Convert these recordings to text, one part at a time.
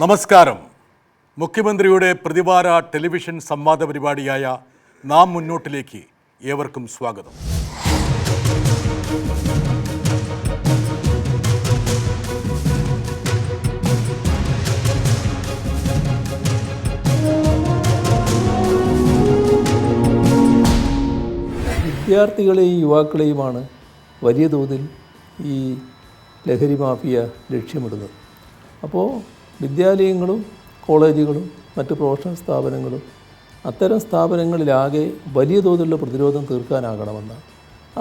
നമസ്കാരം. മുഖ്യമന്ത്രിയുടെ പ്രതിവാര ടെലിവിഷൻ സംവാദ പരിപാടിയായ നാം മുന്നോട്ടിലേക്ക് ഏവർക്കും സ്വാഗതം. വിദ്യാർത്ഥികളെയും യുവാക്കളെയുമാണ് വലിയ തോതിൽ ഈ ലഹരി മാഫിയ ലക്ഷ്യമിടുന്നത്. അപ്പോൾ വിദ്യാലയങ്ങളും കോളേജുകളും മറ്റ് പ്രൊഫഷണൽ സ്ഥാപനങ്ങളും അത്തരം സ്ഥാപനങ്ങളിലാകെ വലിയ തോതിലുള്ള പ്രതിരോധം തീർക്കാനാകണമെന്നാണ്.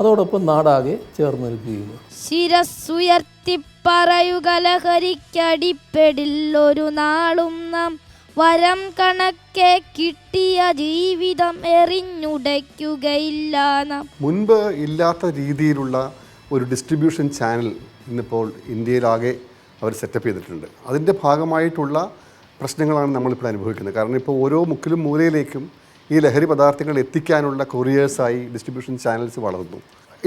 അതോടൊപ്പം നാടാകെ ചേർന്ന് നിൽക്കുകയും ശിരസ്സുയർത്തി പറയുക ലഹരിക്കടിപ്പെടില്ലൊരു നാളും നാം വരം കണക്കെ കിട്ടിയ ജീവിതം എറിഞ്ഞുടയ്ക്കുകയില്ല നാം. മുൻപ് ഇല്ലാത്ത രീതിയിലുള്ള ഒരു ഡിസ്ട്രിബ്യൂഷൻ ചാനൽ ഇന്നിപ്പോൾ ഇന്ത്യയിലാകെ അവർ സെറ്റപ്പ് ചെയ്തിട്ടുണ്ട്. അതിൻ്റെ ഭാഗമായിട്ടുള്ള പ്രശ്നങ്ങളാണ് നമ്മളിപ്പോൾ അനുഭവിക്കുന്നത്. കാരണം ഇപ്പോൾ ഓരോ മുക്കിലും മൂലയിലേക്കും ഈ ലഹരി പദാർത്ഥങ്ങൾ എത്തിക്കാനുള്ള കൊറിയേഴ്സായി ഡിസ്ട്രിബ്യൂഷൻ ചാനൽസ് വളർന്നു.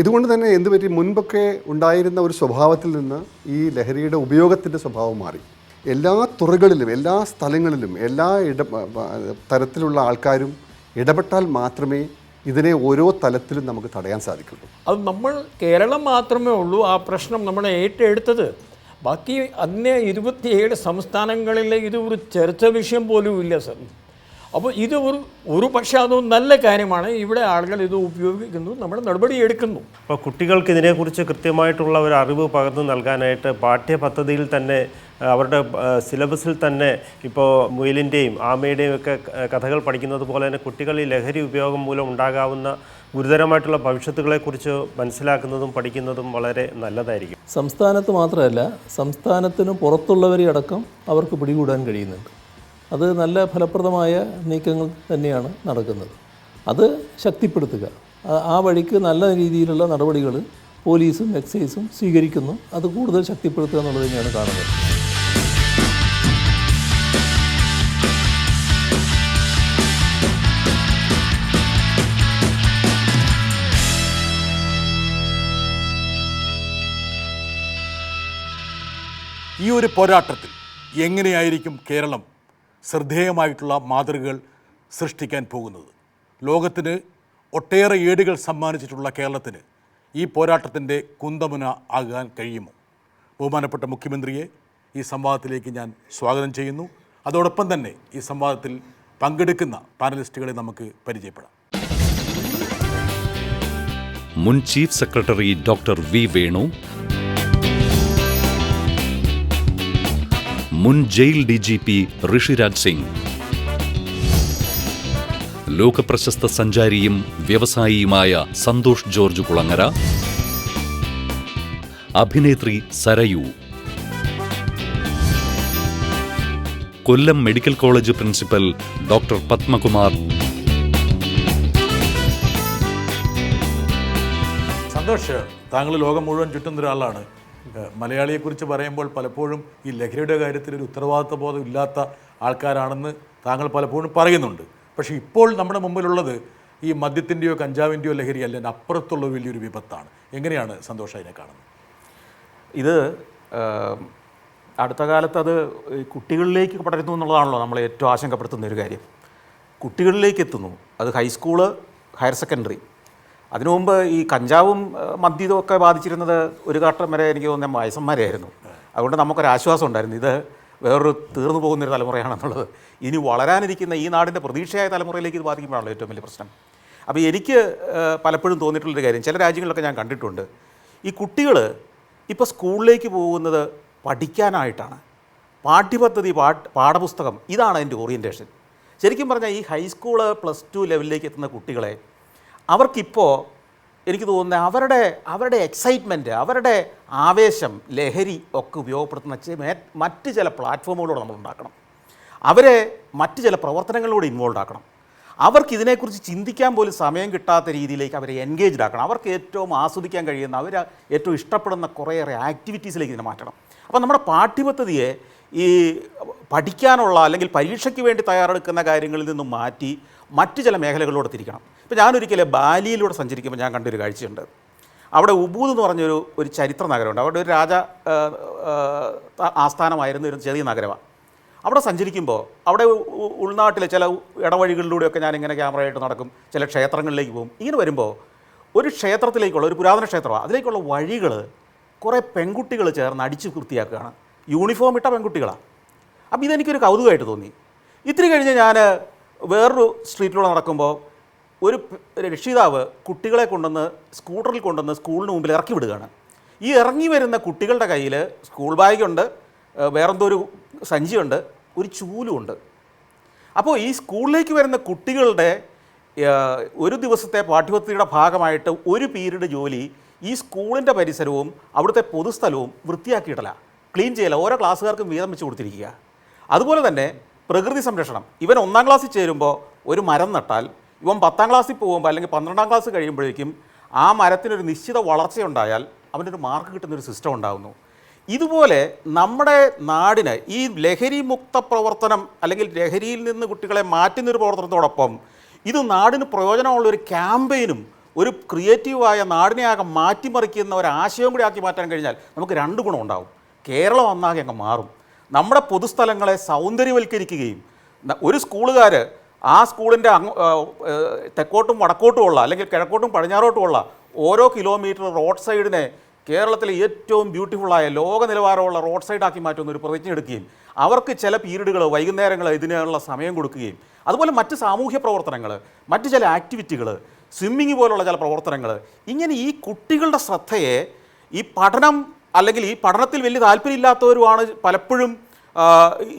ഇതുകൊണ്ട് തന്നെ എന്ത് പറ്റി, മുൻപൊക്കെ ഉണ്ടായിരുന്ന ഒരു സ്വഭാവത്തിൽ നിന്ന് ഈ ലഹരിയുടെ ഉപയോഗത്തിൻ്റെ സ്വഭാവം മാറി. എല്ലാ തുറകളിലും എല്ലാ സ്ഥലങ്ങളിലും എല്ലാ തരത്തിലുള്ള ആൾക്കാരും ഇടപെട്ടാൽ മാത്രമേ ഇതിനെ ഓരോ തലത്തിലും നമുക്ക് തടയാൻ സാധിക്കുള്ളൂ. അത് നമ്മൾ കേരളം മാത്രമേ ഉള്ളൂ ആ പ്രശ്നം നമ്മൾ ഏറ്റെടുത്തത്. ബാക്കി അന്യ 27 സംസ്ഥാനങ്ങളിലെ ഇത് ഒരു ചർച്ച വിഷയം പോലും ഇല്ല സർ. അപ്പോൾ ഇത് ഒരു പക്ഷേ അത് നല്ല കാര്യമാണ്. ഇവിടെ ആളുകൾ ഇത് ഉപയോഗിക്കുന്നു, നമ്മൾ നടപടി എടുക്കുന്നു. അപ്പോൾ കുട്ടികൾക്ക് ഇതിനെക്കുറിച്ച് കൃത്യമായിട്ടുള്ള ഒരു അറിവ് പകർന്നു നൽകാനായിട്ട് പാഠ്യപദ്ധതിയിൽ തന്നെ അവരുടെ സിലബസിൽ തന്നെ ഇപ്പോൾ മുയലിൻ്റെയും ആമയുടെയും ഒക്കെ കഥകൾ പഠിക്കുന്നത് പോലെ തന്നെ കുട്ടികൾ ഈ ലഹരി ഉപയോഗം മൂലം ഉണ്ടാകാവുന്ന ഗുരുതരമായിട്ടുള്ള ഭവിഷ്യത്തുകളെക്കുറിച്ച് മനസ്സിലാക്കുന്നതും പഠിക്കുന്നതും വളരെ നല്ലതായിരിക്കും. സംസ്ഥാനത്ത് മാത്രമല്ല, സംസ്ഥാനത്തിന് പുറത്തുള്ളവരെ അടക്കം അവർക്ക് പിടികൂടാൻ കഴിയുന്നുണ്ട്. അത് നല്ല ഫലപ്രദമായ നീക്കങ്ങൾ തന്നെയാണ് നടക്കുന്നത്. അത് ശക്തിപ്പെടുത്തുക, ആ വഴിക്ക് നല്ല രീതിയിലുള്ള നടപടികൾ പോലീസും എക്സൈസും സ്വീകരിക്കുന്നു. അത് കൂടുതൽ ശക്തിപ്പെടുത്തുക എന്നുള്ളത് തന്നെയാണ് കാണുന്നത്. ഈ ഒരു പോരാട്ടത്തിൽ എങ്ങനെയായിരിക്കും കേരളം ശ്രദ്ധേയമായിട്ടുള്ള മാതൃകകൾ സൃഷ്ടിക്കാൻ പോകുന്നത്? ലോകത്തിന് ഒട്ടേറെ ഏടുകൾ സമ്മാനിച്ചിട്ടുള്ള കേരളത്തിന് ഈ പോരാട്ടത്തിൻ്റെ കുന്തമുന ആകാൻ കഴിയുമോ? ബഹുമാനപ്പെട്ട മുഖ്യമന്ത്രിയെ ഈ സംവാദത്തിലേക്ക് ഞാൻ സ്വാഗതം ചെയ്യുന്നു. അതോടൊപ്പം തന്നെ ഈ സംവാദത്തിൽ പങ്കെടുക്കുന്ന പാനലിസ്റ്റുകളെ നമുക്ക് പരിചയപ്പെടാം. മുൻ chief secretary doctor V Venu, മുൻ ജയിൽ DGP ഋഷിരാജ് സിംഗ്, ലോകപ്രശസ്ത സഞ്ചാരിയും വ്യവസായിയുമായ സന്തോഷ് ജോർജ് കുളങ്ങര, അഭിനേത്രി Sarayu, Kollam medical college principal doctor Padmakumar. Santhosh, താങ്കൾ ലോകം മുഴുവൻ ചുറ്റുന്ന ഒരാളാണ്. മലയാളിയെക്കുറിച്ച് പറയുമ്പോൾ പലപ്പോഴും ഈ ലഹരിയുടെ കാര്യത്തിൽ ഒരു ഉത്തരവാദിത്വ ബോധം ഇല്ലാത്ത ആൾക്കാരാണെന്ന് താങ്കൾ പലപ്പോഴും പറയുന്നുണ്ട്. പക്ഷേ ഇപ്പോൾ നമ്മുടെ മുമ്പിലുള്ളത് ഈ മദ്യത്തിൻ്റെയോ കഞ്ചാവിൻ്റെയോ ലഹരി അല്ല, അപ്പുറത്തുള്ള വലിയൊരു വിപത്താണ്. എങ്ങനെയാണ് സന്തോഷം അതിനെ കാണുന്നത്? ഇത് അടുത്ത കാലത്ത് അത് കുട്ടികളിലേക്ക് പടരുന്നു എന്നുള്ളതാണല്ലോ നമ്മളെ ഏറ്റവും ആശങ്കപ്പെടുത്തുന്ന ഒരു കാര്യം. കുട്ടികളിലേക്ക് എത്തുന്നു. അത് ഹൈസ്കൂള്, ഹയർ സെക്കൻഡറി. അതിനു മുമ്പ് ഈ കഞ്ചാവും മദ്യവും ഒക്കെ ബാധിച്ചിരുന്നത് ഒരു ഘട്ടം വരെ എനിക്ക് തോന്നുന്ന വയസ്സന്മാരെയായിരുന്നു. അതുകൊണ്ട് നമുക്കൊരാശ്വാസം ഉണ്ടായിരുന്നു, ഇത് വേറൊരു തീർന്നു പോകുന്നൊരു തലമുറയാണെന്നുള്ളത്. ഇനി വളരാനിരിക്കുന്ന ഈ നാടിൻ്റെ പ്രതീക്ഷയായ തലമുറയിലേക്ക് ഇത് ബാധിക്കുമ്പോഴാണല്ലോ ഏറ്റവും വലിയ പ്രശ്നം. അപ്പോൾ എനിക്ക് പലപ്പോഴും തോന്നിയിട്ടുള്ളൊരു കാര്യം, ചില രാജ്യങ്ങളിലൊക്കെ ഞാൻ കണ്ടിട്ടുണ്ട്, ഈ കുട്ടികൾ ഇപ്പോൾ സ്കൂളിലേക്ക് പോകുന്നത് പഠിക്കാനായിട്ടാണ്. പാഠ്യപദ്ധതി, പാഠപുസ്തകം, ഇതാണ് അതിൻ്റെ ഓറിയൻറ്റേഷൻ. ശരിക്കും പറഞ്ഞാൽ ഈ ഹൈസ്കൂള് +2 ലെവലിലേക്ക് എത്തുന്ന കുട്ടികളെ അവർക്കിപ്പോൾ എനിക്ക് തോന്നുന്നത് അവരുടെ എക്സൈറ്റ്മെൻറ്റ്, അവരുടെ ആവേശം, ലഹരി ഒക്കെ ഉപയോഗപ്പെടുത്തുന്ന മറ്റ് ചില പ്ലാറ്റ്ഫോമുകളോട് നമ്മൾ ഉണ്ടാക്കണം. അവരെ മറ്റ് ചില പ്രവർത്തനങ്ങളിലൂടെ ഇൻവോൾവ് ആക്കണം. അവർക്ക് ഇതിനെക്കുറിച്ച് ചിന്തിക്കാൻ പോലും സമയം കിട്ടാത്ത രീതിയിലേക്ക് അവരെ എൻഗേജ്ഡ് ആക്കണം. അവർക്ക് ഏറ്റവും ആസ്വദിക്കാൻ കഴിയുന്ന, അവർ ഏറ്റവും ഇഷ്ടപ്പെടുന്ന കുറേയേറെ ആക്ടിവിറ്റീസിലേക്ക് ഇതിനെ മാറ്റണം. അപ്പോൾ നമ്മുടെ പാഠ്യപദ്ധതിയെ ഈ പഠിക്കാനുള്ള അല്ലെങ്കിൽ പരീക്ഷയ്ക്ക് വേണ്ടി തയ്യാറെടുക്കുന്ന കാര്യങ്ങളിൽ നിന്നും മാറ്റി മറ്റ് ചില മേഖലകളിലൂടെ തിരിക്കണം. ഇപ്പോൾ ഞാനൊരിക്കലും ബാലിയിലൂടെ സഞ്ചരിക്കുമ്പോൾ ഞാൻ കണ്ടൊരു കാഴ്ചയുണ്ട്. അവിടെ ഉബൂദ് എന്ന് പറഞ്ഞൊരു ചരിത്ര നഗരമുണ്ട്. അവിടെ ഒരു രാജ ആസ്ഥാനമായിരുന്ന ഒരു ചെറിയ നഗരമാണ്. അവിടെ സഞ്ചരിക്കുമ്പോൾ അവിടെ ഉൾനാട്ടിലെ ചില ഇടവഴികളിലൂടെയൊക്കെ ഞാനിങ്ങനെ ക്യാമറയായിട്ട് നടക്കും, ചില ക്ഷേത്രങ്ങളിലേക്ക് പോകും. ഇങ്ങനെ വരുമ്പോൾ ഒരു ക്ഷേത്രത്തിലേക്കുള്ള, ഒരു പുരാതന ക്ഷേത്രമാണ്, അതിലേക്കുള്ള വഴികൾ കുറേ പെൺകുട്ടികൾ ചേർന്ന് അടിച്ച് വൃത്തിയാക്കുകയാണ്. യൂണിഫോം ഇട്ട പെൺകുട്ടികളാണ്. അപ്പോൾ ഇതെനിക്കൊരു കൗതുകമായിട്ട് തോന്നി. ഇത്തിരി കഴിഞ്ഞ് ഞാൻ വേറൊരു സ്ട്രീറ്റിലൂടെ നടക്കുമ്പോൾ ഒരു രക്ഷിതാവ് കുട്ടികളെ കൊണ്ടുവന്ന് സ്കൂട്ടറിൽ കൊണ്ടുവന്ന് സ്കൂളിന് മുമ്പിൽ ഇറക്കി വിടുകയാണ്. ഈ ഇറങ്ങി വരുന്ന കുട്ടികളുടെ കയ്യിൽ സ്കൂൾ ബാഗുണ്ട്, വേറെന്തോ ഒരു സഞ്ചിയുണ്ട്, ഒരു ചൂലുമുണ്ട്. അപ്പോൾ ഈ സ്കൂളിലേക്ക് വരുന്ന കുട്ടികളുടെ ഒരു ദിവസത്തെ പാഠ്യപദ്ധതിയുടെ ഭാഗമായിട്ട് ഒരു പീരീഡ് ജോലി ഈ സ്കൂളിൻ്റെ പരിസരവും അവിടുത്തെ പൊതുസ്ഥലവും വൃത്തിയാക്കിയിട്ടല്ല, ക്ലീൻ ചെയ്യല, ഓരോ ക്ലാസ്സുകാർക്കും വീതം വെച്ച് കൊടുത്തിരിക്കുക. അതുപോലെ തന്നെ പ്രകൃതി സംരക്ഷണം. ഇവൻ 1-ാം ക്ലാസ്സിൽ ചേരുമ്പോൾ ഒരു മരം നട്ടാൽ ഇവൻ 10-ാം ക്ലാസ്സിൽ പോകുമ്പോൾ അല്ലെങ്കിൽ 12-ാം ക്ലാസ് കഴിയുമ്പോഴേക്കും ആ മരത്തിനൊരു നിശ്ചിത വളർച്ചയുണ്ടായാൽ അവനൊരു മാർക്ക് കിട്ടുന്നൊരു സിസ്റ്റം ഉണ്ടാകുന്നു. ഇതുപോലെ നമ്മുടെ നാടിന് ഈ ലഹരി മുക്ത പ്രവർത്തനം അല്ലെങ്കിൽ ലഹരിയിൽ നിന്ന് കുട്ടികളെ മാറ്റുന്നൊരു പ്രവർത്തനത്തോടൊപ്പം ഇത് നാടിന് പ്രയോജനമുള്ളൊരു ക്യാമ്പയിനും ഒരു ക്രിയേറ്റീവായ നാടിനെ ആകെ മാറ്റിമറിക്കുന്ന ഒരു ആശയം കൂടി ആക്കി മാറ്റാൻ കഴിഞ്ഞാൽ നമുക്ക് 2 ഗുണം ഉണ്ടാവും. കേരളം ഒന്നാകെ അങ്ങ് മാറും. നമ്മുടെ പൊതുസ്ഥലങ്ങളെ സൗന്ദര്യവൽക്കരിക്കുകയും ഒരു സ്കൂളുകാർ ആ സ്കൂളിൻ്റെ തെക്കോട്ടും വടക്കോട്ടുമുള്ള അല്ലെങ്കിൽ കിഴക്കോട്ടും പടിഞ്ഞാറോട്ടുമുള്ള ഓരോ കിലോമീറ്റർ റോഡ് സൈഡിനെ കേരളത്തിലെ ഏറ്റവും ബ്യൂട്ടിഫുള്ളായ ലോക നിലവാരമുള്ള റോഡ് സൈഡാക്കി മാറ്റുന്ന ഒരു പ്രതിജ്ഞ എടുക്കുകയും അവർക്ക് ചില പീരീഡുകൾ വൈകുന്നേരങ്ങൾ ഇതിനുള്ള സമയം കൊടുക്കുകയും അതുപോലെ മറ്റ് സാമൂഹ്യ പ്രവർത്തനങ്ങൾ, മറ്റ് ചില ആക്ടിവിറ്റികൾ, സ്വിമ്മിങ് പോലുള്ള ചില പ്രവർത്തനങ്ങൾ, ഇങ്ങനെ ഈ കുട്ടികളുടെ ശ്രദ്ധയെ ഈ പഠനം അല്ലെങ്കിൽ ഈ പഠനത്തിൽ വലിയ താല്പര്യമില്ലാത്തവരുമാണ് പലപ്പോഴും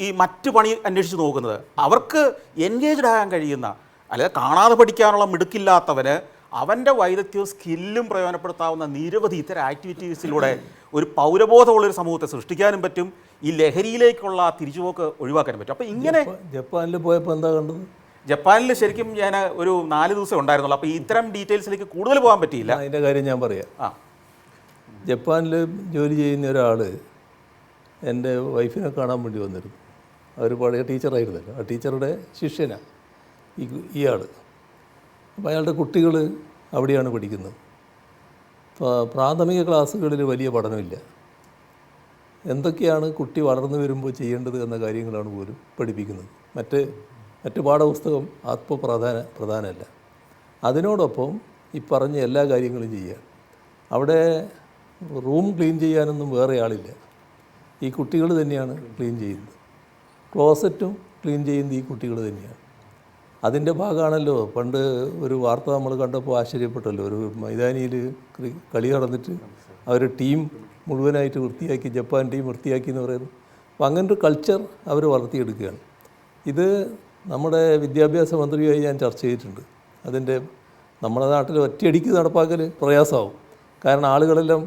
ഈ മറ്റ് പണി അന്വേഷിച്ച് നോക്കുന്നത്. അവർക്ക് എൻഗേജ്ഡ് ആകാൻ കഴിയുന്ന, അല്ലെങ്കിൽ കാണാതെ പഠിക്കാനുള്ള മിടുക്കില്ലാത്തവന് അവൻ്റെ വൈദഗ്ധ്യവും സ്കില്ലും പ്രയോജനപ്പെടുത്താവുന്ന നിരവധി ഇത്തരം ആക്ടിവിറ്റീസിലൂടെ ഒരു പൗരബോധമുള്ളൊരു സമൂഹത്തെ സൃഷ്ടിക്കാനും പറ്റും. ഈ ലഹരിയിലേക്കുള്ള തിരിച്ചുപോക്ക് ഒഴിവാക്കാനും പറ്റും. അപ്പോൾ ഇങ്ങനെ ജപ്പാനിൽ പോയപ്പോൾ എന്താ കണ്ടത്? ജപ്പാനിൽ ശരിക്കും ഞാൻ ഒരു 4 ദിവസം ഉണ്ടായിരുന്നുള്ളൂ. അപ്പോൾ ഇത്തരം ഡീറ്റെയിൽസിലേക്ക് കൂടുതൽ പോകാൻ പറ്റിയില്ല. അതിൻ്റെ കാര്യം ഞാൻ പറയാം. ജപ്പാനിൽ ജോലി ചെയ്യുന്ന ഒരാൾ എൻ്റെ വൈഫിനെ കാണാൻ വേണ്ടി വന്നിരുന്നു. അവർ പഴയ ടീച്ചറായിരുന്നല്ലോ. ആ ടീച്ചറുടെ ശിഷ്യനാണ് ഇയാൾ. അപ്പോൾ അയാളുടെ കുട്ടികൾ അവിടെയാണ് പഠിക്കുന്നത്. പ്രാഥമിക ക്ലാസ്സുകളിൽ വലിയ പഠനമില്ല. എന്തൊക്കെയാണ് കുട്ടി വളർന്നു വരുമ്പോൾ ചെയ്യേണ്ടത് എന്ന കാര്യങ്ങളാണ് പോലും പഠിപ്പിക്കുന്നത്. മറ്റ് പാഠപുസ്തകം പ്രധാനമല്ല. അതിനോടൊപ്പം ഈ പറഞ്ഞ എല്ലാ കാര്യങ്ങളും ചെയ്യാൻ. അവിടെ റൂം ക്ലീൻ ചെയ്യാനൊന്നും വേറെ ആളില്ല, ഈ കുട്ടികൾ തന്നെയാണ് ക്ലീൻ ചെയ്യുന്നത്. ക്ലോസറ്റും ക്ലീൻ ചെയ്യുന്നത് ഈ കുട്ടികൾ തന്നെയാണ്. അതിൻ്റെ ഭാഗമാണല്ലോ പണ്ട് ഒരു വാർത്ത നമ്മൾ കണ്ടപ്പോൾ ആശ്ചര്യപ്പെട്ടല്ലോ. ഒരു മൈതാനിയിൽ കളി നടന്നിട്ട് അവർ ടീം മുഴുവനായിട്ട് വൃത്തിയാക്കി, ജപ്പാൻ ടീം വൃത്തിയാക്കി എന്ന് പറയുന്നു. അപ്പോൾ അങ്ങനൊരു കൾച്ചർ അവർ വളർത്തിയെടുക്കുകയാണ്. ഇത് നമ്മുടെ വിദ്യാഭ്യാസ മന്ത്രിയുമായി ഞാൻ ചർച്ച ചെയ്തിട്ടുണ്ട്. അതിൻ്റെ നമ്മുടെ നാട്ടിൽ ഒറ്റയടിക്ക് നടപ്പാക്കൽ പ്രയാസമാവും. കാരണം ആളുകളെല്ലാം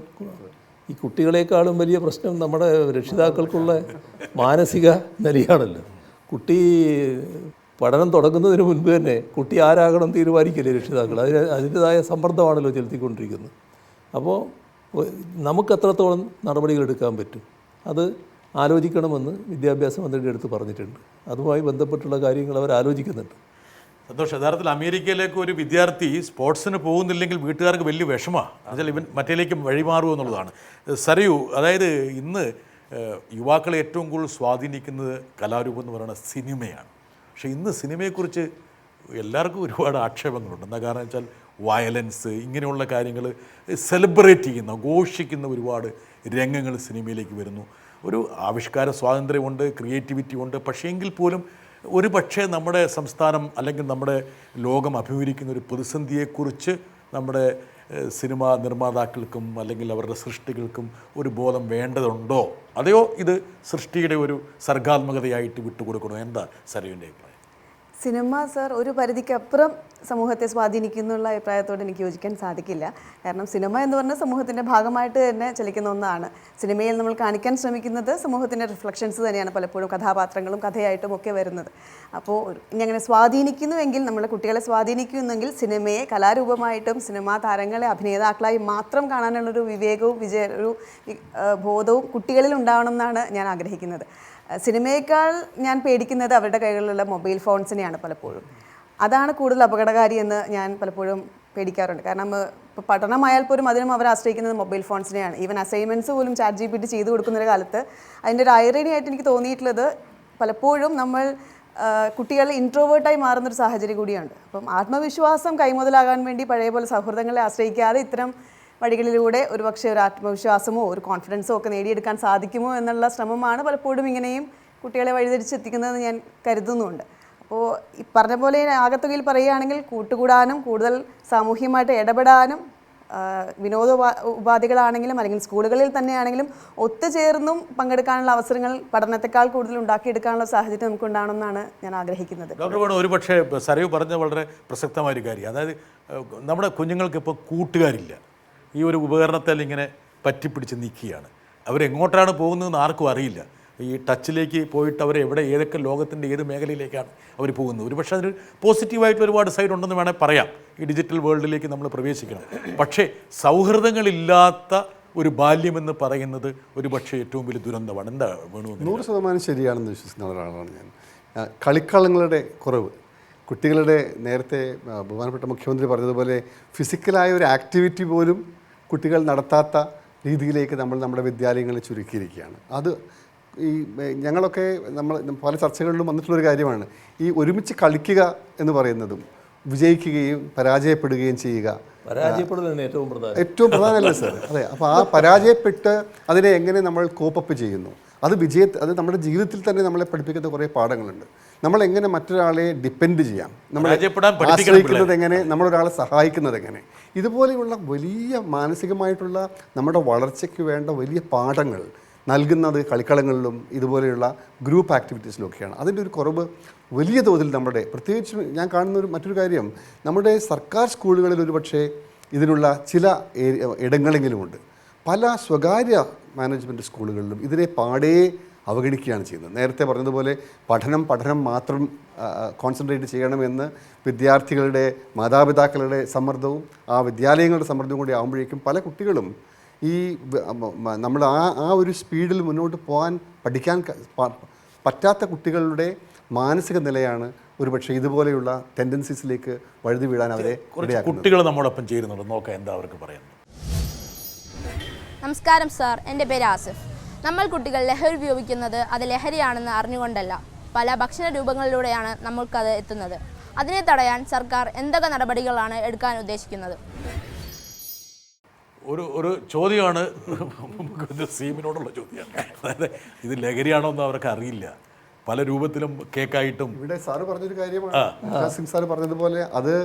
ഈ കുട്ടികളെക്കാളും വലിയ പ്രശ്നം നമ്മുടെ രക്ഷിതാക്കൾക്കുള്ള മാനസിക നിലയാണല്ലോ. കുട്ടി പഠനം തുടങ്ങുന്നതിന് മുൻപ് തന്നെ കുട്ടി ആരാകണം തീരുമാനിക്കില്ലേ രക്ഷിതാക്കൾ. അതിൻ്റെതായ സമ്മർദ്ദമാണല്ലോ ചെലുത്തിക്കൊണ്ടിരിക്കുന്നത്. അപ്പോൾ നമുക്ക് എത്രത്തോളം നടപടികൾ എടുക്കാൻ പറ്റും അത് ആലോചിക്കണമെന്ന് വിദ്യാഭ്യാസ മന്ത്രിയുടെ അടുത്ത് പറഞ്ഞിട്ടുണ്ട്. അതുമായി ബന്ധപ്പെട്ടുള്ള കാര്യങ്ങൾ അവർ ആലോചിക്കുന്നുണ്ട്. സന്തോഷം. യഥാർത്ഥത്തിൽ അമേരിക്കയിലേക്ക് ഒരു വിദ്യാർത്ഥി സ്പോർട്സിന് പോകുന്നില്ലെങ്കിൽ വീട്ടുകാർക്ക് വലിയ വിഷമമാണ്. എന്നുവെച്ചാൽ ഇവൻ മറ്റേലേക്ക് വഴിമാറുക എന്നുള്ളതാണ്. സരയു, അതായത് ഇന്ന് യുവാക്കളെ ഏറ്റവും കൂടുതൽ സ്വാധീനിക്കുന്നത് കലാരൂപം എന്ന് പറയുന്നത് സിനിമയാണ്. പക്ഷേ ഇന്ന് സിനിമയെക്കുറിച്ച് എല്ലാവർക്കും ഒരുപാട് ആക്ഷേപങ്ങളുണ്ട്. എന്താ കാരണം വെച്ചാൽ വയലൻസ്, ഇങ്ങനെയുള്ള കാര്യങ്ങൾ സെലിബ്രേറ്റ് ചെയ്യുന്ന, ഘോഷിക്കുന്ന ഒരുപാട് രംഗങ്ങൾ സിനിമയിലേക്ക് വരുന്നു. ഒരു ആവിഷ്കാര സ്വാതന്ത്ര്യമുണ്ട്, ക്രിയേറ്റിവിറ്റി ഉണ്ട്. പക്ഷേ എങ്കിൽ പോലും ഒരു പക്ഷേ നമ്മുടെ സംസ്ഥാനം അല്ലെങ്കിൽ നമ്മുടെ ലോകം അഭിമുഖീകരിക്കുന്ന ഒരു പ്രതിസന്ധിയെക്കുറിച്ച് നമ്മുടെ സിനിമാ നിർമ്മാതാക്കൾക്കും അല്ലെങ്കിൽ അവരുടെ സൃഷ്ടികൾക്കും ഒരു ബോധം വേണ്ടതുണ്ടോ, അതെയോ ഇത് സൃഷ്ടിയുടെ ഒരു സർഗാത്മകതയായിട്ട് വിട്ടുകൊടുക്കണോ? എന്താ സരയുവിൻ്റെ അഭിപ്രായം? സിനിമ സർ ഒരു പരിധിക്കപ്പുറം സമൂഹത്തെ സ്വാധീനിക്കുന്നുള്ള അഭിപ്രായത്തോട് എനിക്ക് യോജിക്കാൻ സാധിക്കില്ല. കാരണം സിനിമ എന്ന് പറഞ്ഞാൽ സമൂഹത്തിൻ്റെ ഭാഗമായിട്ട് തന്നെ ചലിക്കുന്ന ഒന്നാണ്. സിനിമയിൽ നമ്മൾ കാണിക്കാൻ ശ്രമിക്കുന്നത് സമൂഹത്തിൻ്റെ റിഫ്ലക്ഷൻസ് തന്നെയാണ് പലപ്പോഴും കഥാപാത്രങ്ങളും കഥയായിട്ടും ഒക്കെ വരുന്നത്. അപ്പോൾ ഇനി അങ്ങനെ സ്വാധീനിക്കുന്നുവെങ്കിൽ, നമ്മളെ കുട്ടികളെ സ്വാധീനിക്കുന്നെങ്കിൽ സിനിമയെ കലാരൂപമായിട്ടും സിനിമാ താരങ്ങളെ അഭിനേതാക്കളായി മാത്രം കാണാനുള്ളൊരു വിവേകവും ഒരു ബോധവും കുട്ടികളിൽ ഉണ്ടാവണം എന്നാണ് ഞാൻ ആഗ്രഹിക്കുന്നത്. സിനിമയേക്കാൾ ഞാൻ പേടിക്കുന്നത് അവരുടെ കൈകളിലുള്ള മൊബൈൽ ഫോൺസിനെയാണ് പലപ്പോഴും. അതാണ് കൂടുതൽ അപകടകാരി എന്ന് ഞാൻ പലപ്പോഴും പേടിക്കാറുണ്ട്. കാരണം ഇപ്പോൾ പഠനമായാൽ പോലും അതിനും അവർ ആശ്രയിക്കുന്നത് മൊബൈൽ ഫോൺസിനെയാണ്. ഈവൻ അസൈൻമെൻറ്റ്സ് പോലും ChatGPT ചെയ്തു കൊടുക്കുന്നൊരു കാലത്ത് അതിൻ്റെ ഒരു ഐറണി ആയിട്ട് എനിക്ക് തോന്നിയിട്ടുള്ളത്, പലപ്പോഴും നമ്മൾ കുട്ടികൾ ഇൻട്രോവേർട്ടായി മാറുന്നൊരു സാഹചര്യം കൂടിയുണ്ട്. അപ്പം ആത്മവിശ്വാസം കൈമുതലാകാൻ വേണ്ടി പഴയ പോലെ സൗഹൃദങ്ങളെ ആശ്രയിക്കാതെ ഇത്തരം വഴികളിലൂടെ ഒരുപക്ഷെ ഒരു ആത്മവിശ്വാസമോ ഒരു കോൺഫിഡൻസോ ഒക്കെ നേടിയെടുക്കാൻ സാധിക്കുമോ എന്നുള്ള ശ്രമമാണ് പലപ്പോഴും ഇങ്ങനെയും കുട്ടികളെ വഴിതിരിച്ചെത്തിക്കുന്നതെന്ന് ഞാൻ കരുതുന്നുണ്ട്. അപ്പോൾ ഈ പറഞ്ഞ പോലെ ആകത്തുകയിൽ പറയുകയാണെങ്കിൽ കൂട്ടുകൂടാനും കൂടുതൽ സാമൂഹ്യമായിട്ട് ഇടപെടാനും വിനോദ ഉപാധികളാണെങ്കിലും അല്ലെങ്കിൽ സ്കൂളുകളിൽ തന്നെയാണെങ്കിലും ഒത്തുചേർന്നും പങ്കെടുക്കാനുള്ള അവസരങ്ങൾ പഠനത്തെക്കാൾ കൂടുതൽ ഉണ്ടാക്കിയെടുക്കാനുള്ള സാഹചര്യം നമുക്കുണ്ടാകണമെന്നാണ് ഞാൻ ആഗ്രഹിക്കുന്നത്. ഡോക്ടർ വേണു, ഒരു പക്ഷേ സരയു പറഞ്ഞ വളരെ പ്രസക്തമായൊരു കാര്യം, അതായത് നമ്മുടെ കുഞ്ഞുങ്ങൾക്ക് ഇപ്പോൾ കൂട്ടുകാരില്ല. ഈ ഒരു ഉപകരണത്തിൽ ഇങ്ങനെ പറ്റിപ്പിടിച്ച് നിൽക്കുകയാണ്. അവരെങ്ങോട്ടാണ് പോകുന്നതെന്ന് ആർക്കും അറിയില്ല. ഈ ടച്ചിലേക്ക് പോയിട്ട് അവർ എവിടെ ഏതൊക്കെ ലോകത്തിൻ്റെ ഏത് മേഖലയിലേക്കാണ് അവർ പോകുന്നത്. ഒരു പക്ഷേ അതിന് പോസിറ്റീവായിട്ട് ഒരുപാട് സൈഡ് ഉണ്ടെന്ന് വേണേൽ പറയാം. ഈ ഡിജിറ്റൽ വേൾഡിലേക്ക് നമ്മൾ പ്രവേശിക്കണം. പക്ഷേ സൗഹൃദങ്ങളില്ലാത്ത ഒരു ബാല്യമെന്ന് പറയുന്നത് ഒരു പക്ഷേ ഏറ്റവും വലിയ ദുരന്തമാണ്. എന്താ വേണു? 100% ശരിയാണെന്ന് വിശ്വസിക്കുന്ന ഒരാളാണ് ഞാൻ. കളിക്കളങ്ങളുടെ കുറവ്, കുട്ടികളുടെ നേരത്തെ ബഹുമാനപ്പെട്ട മുഖ്യമന്ത്രി പറഞ്ഞതുപോലെ ഫിസിക്കലായ ഒരു ആക്ടിവിറ്റി പോലും കുട്ടികൾ നടത്താത്ത രീതിയിലേക്ക് നമ്മൾ നമ്മുടെ വിദ്യാലയങ്ങളിൽ ചുരുക്കിയിരിക്കുകയാണ്. അത് ഈ ഞങ്ങളൊക്കെ നമ്മൾ പല ചർച്ചകളിലും വന്നിട്ടുള്ളൊരു കാര്യമാണ്. ഈ ഒരുമിച്ച് കളിക്കുക എന്ന് പറയുന്നതും വിജയിക്കുകയും പരാജയപ്പെടുകയും ചെയ്യുക ഏറ്റവും പ്രധാനമല്ലേ സാർ? അതെ. അപ്പോൾ ആ പരാജയപ്പെട്ട് അതിനെ എങ്ങനെ നമ്മൾ കോപ്പപ്പ് ചെയ്യുന്നു, അത് നമ്മുടെ ജീവിതത്തിൽ തന്നെ നമ്മളെ പഠിപ്പിക്കുന്ന കുറേ പാഠങ്ങളുണ്ട്. നമ്മളെങ്ങനെ മറ്റൊരാളെ ഡിപ്പെൻഡ് ചെയ്യാം, നമ്മളെ ആശ്രയിക്കുന്നത് എങ്ങനെ, നമ്മളൊരാളെ സഹായിക്കുന്നത് എങ്ങനെ, ഇതുപോലെയുള്ള വലിയ മാനസികമായിട്ടുള്ള നമ്മുടെ വളർച്ചയ്ക്ക് വേണ്ട വലിയ പാഠങ്ങൾ നൽകുന്നത് കളിക്കളങ്ങളിലും ഇതുപോലെയുള്ള ഗ്രൂപ്പ് ആക്ടിവിറ്റീസിലൊക്കെയാണ്. അതിൻ്റെ ഒരു കുറവ് വലിയ തോതിൽ നമ്മുടെ, പ്രത്യേകിച്ച് ഞാൻ കാണുന്ന മറ്റൊരു കാര്യം, നമ്മുടെ സർക്കാർ സ്കൂളുകളിൽ ഒരു പക്ഷേ ഇതിനുള്ള ചില ഇടങ്ങളെങ്കിലുമുണ്ട്. പല സ്വകാര്യ മാനേജ്മെൻറ്റ് സ്കൂളുകളിലും ഇതിനെ പാടേ അവഗണിക്കുകയാണ് ചെയ്യുന്നത്. നേരത്തെ പറഞ്ഞതുപോലെ പഠനം മാത്രം കോൺസെൻട്രേറ്റ് ചെയ്യണമെന്ന് വിദ്യാർത്ഥികളുടെ മാതാപിതാക്കളുടെ സമ്മർദ്ദവും ആ വിദ്യാലയങ്ങളുടെ സമ്മർദ്ദവും കൂടി ആകുമ്പോഴേക്കും പല കുട്ടികളും ഈ നമ്മൾ ആ ഒരു സ്പീഡിൽ മുന്നോട്ട് പോകാൻ പഠിക്കാൻ പറ്റാത്ത കുട്ടികളുടെ മാനസിക നിലയാണ് ഒരുപക്ഷെ ഇതുപോലെയുള്ള ടെൻഡൻസീസിലേക്ക് വഴുതി വീഴാൻ അവരെ കുട്ടികൾ നമ്മോടൊപ്പം ചേരുന്നുണ്ട്. നോക്കാം എന്താ അവർക്ക് പറയുന്നത്. നമസ്കാരം സാർ, എൻ്റെ പേര് ആസിഫ്. നമ്മൾ കുട്ടികൾ ലഹരി ഉപയോഗിക്കുന്നത് അത് ലഹരിയാണെന്ന് അറിഞ്ഞുകൊണ്ടല്ല, പല ഭക്ഷണ രൂപങ്ങളിലൂടെയാണ് നമ്മൾക്കത് എത്തുന്നത്. അതിനെ തടയാൻ സർക്കാർ എന്തൊക്കെ നടപടികളാണ് എടുക്കാൻ ഉദ്ദേശിക്കുന്നത്? ഒരു ചോദ്യമാണ്, സീമിനോടുള്ള ചോദ്യമാണ്. അതായത് ഇത് ലഹരിയാണോ എന്ന് അവർക്ക് അറിയില്ല. പല രൂപത്തിലും കേക്കായിട്ടും. ഇവിടെ സാറ് പറഞ്ഞൊരു കാര്യമാണ്, സിംഗ് സാറ് പറഞ്ഞതുപോലെ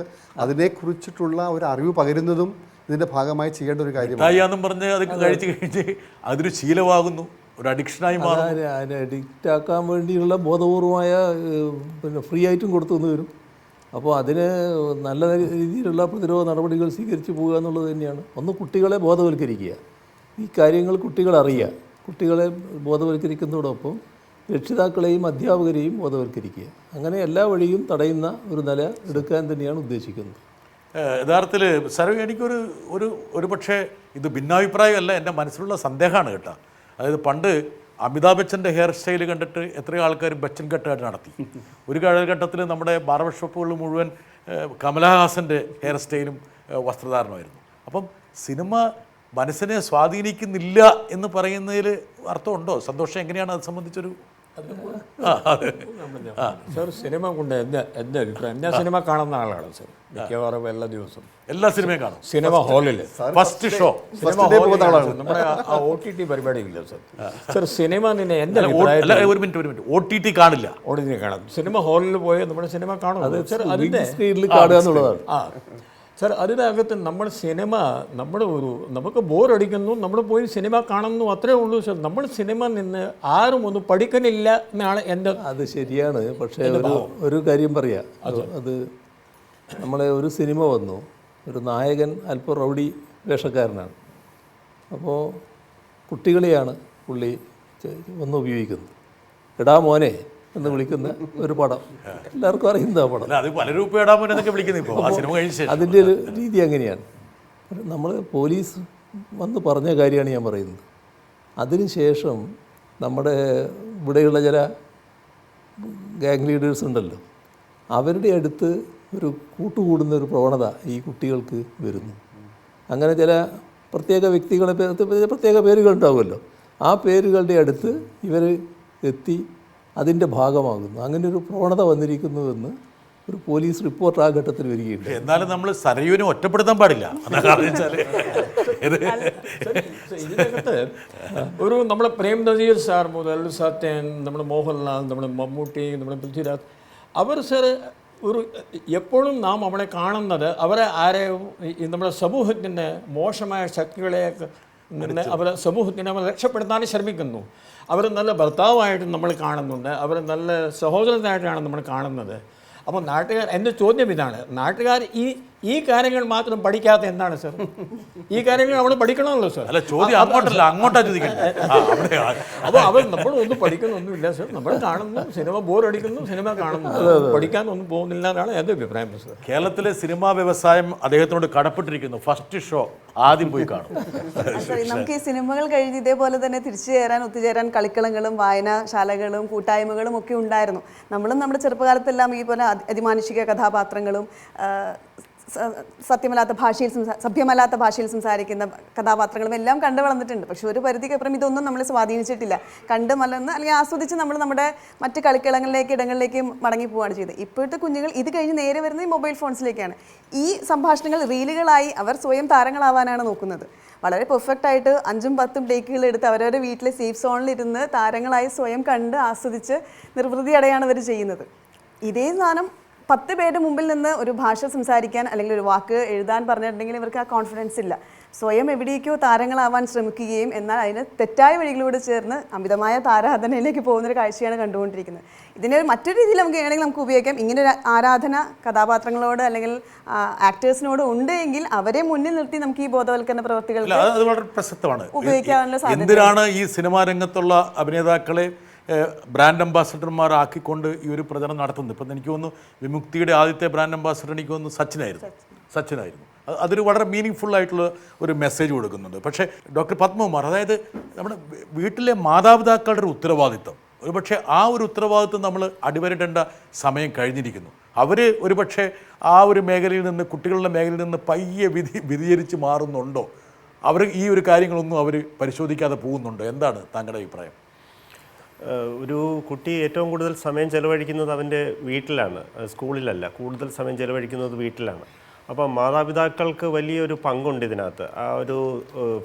അതിനെക്കുറിച്ചിട്ടുള്ള ഒരു അറിവ് പകരുന്നതും ഇതിൻ്റെ ഭാഗമായി ചെയ്യേണ്ട ഒരു കാര്യമാണ്. പറഞ്ഞ് അത് കഴിച്ച് കഴിഞ്ഞ് അതൊരു ശീലമാകുന്നു, ഒരു അഡിക്ഷനായി മാറും. അതിനെ അഡിക്റ്റ് ആക്കാൻ വേണ്ടിയുള്ള ബോധപൂർവമായ ഫ്രീ ആയിട്ടും കൊടുത്തു വരും. അപ്പോൾ അതിന് നല്ല രീതിയിലുള്ള പ്രതിരോധ നടപടികൾ സ്വീകരിച്ച് പോകുക എന്നുള്ളത് തന്നെയാണ്. ഒന്ന് കുട്ടികളെ ബോധവൽക്കരിക്കുക, ഈ കാര്യങ്ങൾ കുട്ടികളറിയുക, കുട്ടികളെ ബോധവൽക്കരിക്കുന്നതോടൊപ്പം രക്ഷിതാക്കളെയും അധ്യാപകരെയും ബോധവൽക്കരിക്കുക. അങ്ങനെ എല്ലാ വഴിയും തടയുന്ന ഒരു നില എടുക്കാൻ തന്നെയാണ് ഉദ്ദേശിക്കുന്നത്. യഥാർത്ഥത്തിൽ സർവേ ഒരു പക്ഷേ ഇത് ഭിന്നാഭിപ്രായമല്ല, എൻ്റെ മനസ്സിലുള്ള സന്ദേഹമാണ് കേട്ടോ. അതായത് പണ്ട് അമിതാഭ് ബച്ചൻ്റെ ഹെയർ സ്റ്റൈൽ കണ്ടിട്ട് എത്രയോ ആൾക്കാർ ബച്ചൻ കട്ടായിട്ട് നടത്തി. ഒരു കാലഘട്ടത്തിൽ നമ്മുടെ ബാർബർ ഷോപ്പുകളിൽ മുഴുവൻ കമലഹാസൻ്റെ ഹെയർ സ്റ്റൈലും വസ്ത്രധാരണമായിരുന്നു. അപ്പം സിനിമ മനസ്സിനെ സ്വാധീനിക്കുന്നില്ല എന്ന് പറയുന്നതിൽ അർത്ഥമുണ്ടോ? സന്തോഷം എങ്ങനെയാണ് അത് സംബന്ധിച്ചൊരു സാർ സിനിമ കൊണ്ട് എൻ്റെ അഭിപ്രായം, ഞാൻ സിനിമ കാണുന്ന ആളാണ് സാർ. മിക്കവാറും എല്ലാ ദിവസവും എല്ലാ സിനിമയും കാണും. സിനിമ ഹാളിൽ ഫസ്റ്റ് ഷോ സിനിമ ഹാളിൽ നമ്മുടെ ആ OTT പരിപാടിയില്ല സാർ. സാർ സിനിമ തന്നെ എൻ്റെ അഭിപ്രായം ഒരു മിനിറ്റ് OTT കാണില്ല, OTT കാണാം. സിനിമ ഹാളിൽ പോയി നമ്മുടെ സിനിമ കാണും സാർ. അതിൻ്റെ സ്ക്രീനിൽ കാണുക എന്നുള്ളതാണ്. സാർ അതിനകത്ത് നമ്മൾ സിനിമ നമുക്ക് ബോറടിക്കുന്നു, നമ്മൾ പോയി സിനിമ കാണുന്നു, അത്രേ ഉള്ളൂ സാർ. നമ്മൾ സിനിമ നിന്ന് ആരും ഒന്നും പഠിക്കുന്നില്ല എന്നാണ് എൻ്റെ. അത് ശരിയാണ്. പക്ഷേ ഒരു കാര്യം പറയാം, അത് നമ്മളെ ഒരു സിനിമ വന്നു, ഒരു നായകൻ അല്പം റൗഡി വേഷക്കാരനാണ്. അപ്പോൾ കുട്ടികളെയാണ് പുള്ളി ഒന്ന് ഉപയോഗിക്കുന്നത്. എടാ മോനെ എന്ന് വിളിക്കുന്ന ഒരു പടം, എല്ലാവർക്കും അറിയുന്ന പടം. അതിൻ്റെ ഒരു രീതി അങ്ങനെയാണ്. നമ്മൾ പോലീസ് വന്ന് പറഞ്ഞ കാര്യമാണ് ഞാൻ പറയുന്നത്. അതിനുശേഷം നമ്മുടെ ഇവിടെയുള്ള ചില ഗാങ് ലീഡേഴ്സ് ഉണ്ടല്ലോ, അവരുടെ അടുത്ത് ഒരു കൂട്ടുകൂടുന്ന ഒരു പ്രവണത ഈ കുട്ടികൾക്ക് വരുന്നു. അങ്ങനെ ചില പ്രത്യേക വ്യക്തികളെ പ്രത്യേക പേരുകളുണ്ടാവുമല്ലോ, ആ പേരുകളുടെ അടുത്ത് ഇവർ എത്തി അതിൻ്റെ ഭാഗമാകുന്നു. അങ്ങനെ ഒരു പ്രവണത വന്നിരിക്കുന്നുവെന്ന് ഒരു പോലീസ് റിപ്പോർട്ട് ആ ഘട്ടത്തിൽ വരികയുണ്ട്. എന്നാലും നമ്മൾ സരയുവിനെ ഒറ്റപ്പെടുത്താൻ പാടില്ല. കാരണം വെച്ചാൽ ഇതിനകത്ത് ഒരു നമ്മുടെ പ്രേം നസീർ സാർ മുതൽ സത്യൻ, നമ്മുടെ മോഹൻലാൽ, നമ്മുടെ മമ്മൂട്ടി, നമ്മുടെ പൃഥ്വിരാജ്, അവർ സാർ ഒരു എപ്പോഴും നാം അവളെ കാണുന്നത് അവരെ ആരെയും നമ്മുടെ സമൂഹത്തിൻ്റെ മോശമായ ശക്തികളെ നിന്ന് അവരെ സമൂഹത്തിനെ അവർ രക്ഷപ്പെടുത്താൻ ശ്രമിക്കുന്നു. അവർ നല്ല ഭർത്താവായിട്ട് നമ്മൾ കാണുന്നുണ്ട്, അവർ നല്ല സഹോദരനായിട്ടാണ് നമ്മൾ കാണുന്നത്. അപ്പോൾ നാട്ടുകാർ, എൻ്റെ ചോദ്യം ഇതാണ്, നാട്ടുകാർ ഈ കാര്യങ്ങൾ മാത്രം പഠിക്കാത്ത എന്താണ് സാർ? ഈ കാര്യങ്ങൾ നമ്മൾ പഠിക്കണമല്ലോ സാർ. അല്ല, ചോദ്യം അങ്ങോട്ടല്ല, അങ്ങോട്ടാ ചോദിക്കുന്നത്. അപ്പോൾ അവർ നമ്മളൊന്നും പഠിക്കുന്നൊന്നുമില്ല സാർ. നമ്മൾ കാണുന്നു, സിനിമ ബോറടിക്കുന്നു, സിനിമ കാണുന്നു, പഠിക്കാനൊന്നും പോകുന്നില്ല എന്നാണ് എൻ്റെ അഭിപ്രായം സാർ. കേരളത്തിലെ സിനിമാ വ്യവസായം അദ്ദേഹത്തിനോട് കടപ്പെട്ടിരിക്കുന്നു. ഫസ്റ്റ് ഷോ ആദ്യം പോയി കാണും. നമുക്ക് ഈ സിനിമകൾ കഴിഞ്ഞ് ഇതേപോലെ തന്നെ തിരിച്ചു ചേരാൻ, ഒത്തുചേരാൻ കളിക്കളങ്ങളും വായനാശാലകളും കൂട്ടായ്മകളും ഒക്കെ ഉണ്ടായിരുന്നു. നമ്മളും നമ്മുടെ ചെറുപ്പകാലത്തെല്ലാം ഈ പോലെ അതിമാനുഷിക കഥാപാത്രങ്ങളും സഭ്യമല്ലാത്ത ഭാഷയിൽ സംസാരിക്കുന്ന കഥാപാത്രങ്ങളും എല്ലാം കണ്ടു വളർന്നിട്ടുണ്ട്. പക്ഷെ ഒരു പരിധിക്കപ്പുറം ഇതൊന്നും നമ്മളെ സ്വാധീനിച്ചിട്ടില്ല. കണ്ട് മലർന്ന് അല്ലെങ്കിൽ ആസ്വദിച്ച് നമ്മൾ നമ്മുടെ മറ്റ് കളിക്കളങ്ങളിലേക്ക് ഇടങ്ങളിലേക്ക് മടങ്ങി പോവുകയാണ് ചെയ്തത്. ഇപ്പോഴത്തെ കുഞ്ഞുങ്ങൾ ഇത് കഴിഞ്ഞ് നേരെ വരുന്നത് ഈ മൊബൈൽ ഫോൺസിലേക്കാണ്. ഈ സംഭാഷണങ്ങൾ റീലുകളായി അവർ സ്വയം താരങ്ങളാവാനാണ് നോക്കുന്നത്. വളരെ പെർഫെക്റ്റ് ആയിട്ട് 5ഉം 10ഉം ടേക്കുകൾ എടുത്ത് അവരവരുടെ വീട്ടിലെ സേഫ് സോണിലിരുന്ന് താരങ്ങളായി സ്വയം കണ്ട് ആസ്വദിച്ച് നിർവൃതി അടയാണ് അവർ ചെയ്യുന്നത്. ഇതേ സാധനം 10 പേരുടെ മുമ്പിൽ നിന്ന് ഒരു ഭാഷ സംസാരിക്കാൻ അല്ലെങ്കിൽ ഒരു വാക്ക് എഴുതാൻ പറഞ്ഞിട്ടുണ്ടെങ്കിൽ ഇവർക്ക് ആ കോൺഫിഡൻസ് ഇല്ല. സ്വയം എവിടേക്കോ താരങ്ങളാവാൻ ശ്രമിക്കുകയും എന്നാൽ അതിന് തെറ്റായ വഴികളിലൂടെ ചേർന്ന് അമിതമായ താരാധനയിലേക്ക് പോകുന്നൊരു കാഴ്ചയാണ് കണ്ടുകൊണ്ടിരിക്കുന്നത്. ഇതിനെ മറ്റൊരു രീതിയിൽ നമുക്ക് വേണമെങ്കിൽ നമുക്ക് ഉപയോഗിക്കാം. ഇങ്ങനെ ഒരു ആരാധന കഥാപാത്രങ്ങളോട് അല്ലെങ്കിൽ ആക്ടേഴ്സിനോട് ഉണ്ട് എങ്കിൽ അവരെ മുന്നിൽ നിർത്തി നമുക്ക് ഈ ബോധവൽക്കരണ പ്രവർത്തികൾ അത് വളരെ പ്രസക്തമാണ്. ഉപയോഗിക്കാനുള്ള സാധ്യത. എന്തിനാണ് ഈ സിനിമാ രംഗത്തുള്ള അഭിനേതാക്കളെ ബ്രാൻഡ് അംബാസഡർമാരാക്കിക്കൊണ്ട് ഈ ഒരു പ്രചരണം നടത്തുന്നത്? ഇപ്പം എനിക്ക് തോന്നുന്നു വിമുക്തിയുടെ ആദ്യത്തെ ബ്രാൻഡ് അംബാസഡർ എനിക്ക് തോന്നുന്നു സച്ചിനായിരുന്നു. അതൊരു വളരെ മീനിങ് ഫുൾ ആയിട്ടുള്ള ഒരു മെസ്സേജ് കൊടുക്കുന്നുണ്ട്. പക്ഷേ ഡോക്ടർ പത്മകുമാർ, അതായത് നമ്മുടെ വീട്ടിലെ മാതാപിതാക്കളുടെ ഒരു ഉത്തരവാദിത്വം, ഒരുപക്ഷെ ആ ഒരു ഉത്തരവാദിത്വം നമ്മൾ അടിവരേണ്ട സമയം കഴിഞ്ഞിരിക്കുന്നു. അവർ ഒരുപക്ഷെ ആ ഒരു മേഖലയിൽ നിന്ന്, കുട്ടികളുടെ മേഖലയിൽ നിന്ന് പയ്യെ വ്യതിചരിച്ച് മാറുന്നുണ്ടോ? അവർ ഈ ഒരു കാര്യങ്ങളൊന്നും അവർ പരിശോധിക്കാതെ പോകുന്നുണ്ടോ? എന്താണ് താങ്കളുടെ അഭിപ്രായം? ഒരു കുട്ടി ഏറ്റവും കൂടുതൽ സമയം ചെലവഴിക്കുന്നത് അവൻ്റെ വീട്ടിലാണ്, സ്കൂളിലല്ല. കൂടുതൽ സമയം ചെലവഴിക്കുന്നത് വീട്ടിലാണ്. അപ്പോൾ മാതാപിതാക്കൾക്ക് വലിയൊരു പങ്കുണ്ട് ഇതിനകത്ത്. ആ ഒരു